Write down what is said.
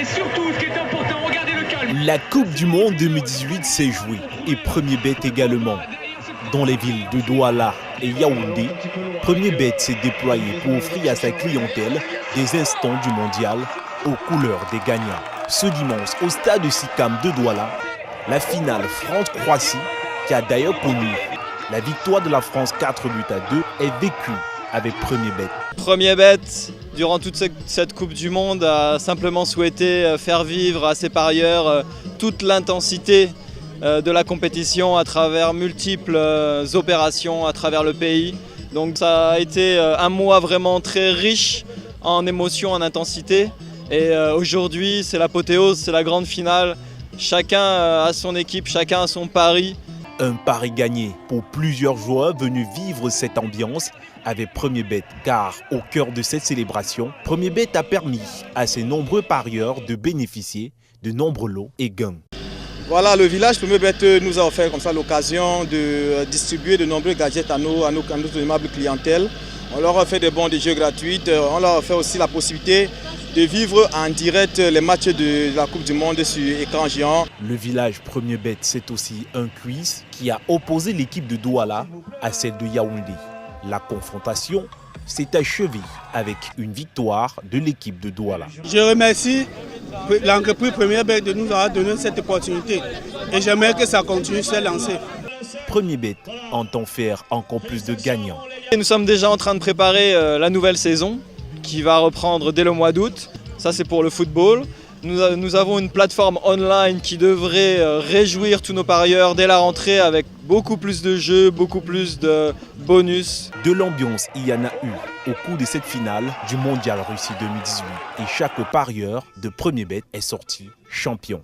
Et surtout, ce qui est important, regardez le calme. La Coupe du Monde 2018 s'est jouée et Premier Bet également. Dans les villes de Douala et Yaoundé, Premier Bet s'est déployé pour offrir à sa clientèle des instants du mondial aux couleurs des gagnants. Ce dimanche, au stade Sicam de Douala, la finale France-Croatie, qui a d'ailleurs connu la victoire de la France 4 buts à 2, est vécue avec Premier Bet. Premier Bet, durant toute cette Coupe du Monde, a simplement souhaité faire vivre à ses parieurs toute l'intensité de la compétition à travers multiples opérations à travers le pays. Donc ça a été un mois vraiment très riche en émotions, en intensité. Et aujourd'hui, c'est l'apothéose, c'est la grande finale. Chacun a son équipe, chacun a son pari. Un pari gagné pour plusieurs joueurs venus vivre cette ambiance avec Premier Bet, car au cœur de cette célébration, Premier Bet a permis à ses nombreux parieurs de bénéficier de nombreux lots et gains. Voilà, le village Premier Bet nous a offert comme ça l'occasion de distribuer de nombreux gadgets à nos aimables clientèles. On leur a fait des bons de jeux gratuits, on leur a fait aussi la possibilité de vivre en direct les matchs de la Coupe du Monde sur écran géant. Le village Premier Bet, c'est aussi un quiz qui a opposé l'équipe de Douala à celle de Yaoundé. La confrontation s'est achevée avec une victoire de l'équipe de Douala. Je remercie l'entreprise Premier Bet de nous avoir donné cette opportunité et j'aimerais que ça continue sur lancer. Premier Bet entend faire encore plus de gagnants. Nous sommes déjà en train de préparer la nouvelle saison qui va reprendre dès le mois d'août. Ça, c'est pour le football. Nous avons une plateforme online qui devrait réjouir tous nos parieurs dès la rentrée avec beaucoup plus de jeux, beaucoup plus de bonus. De l'ambiance, il y en a eu au cours de cette finale du Mondial Russie 2018 et chaque parieur de Premier Bet est sorti champion.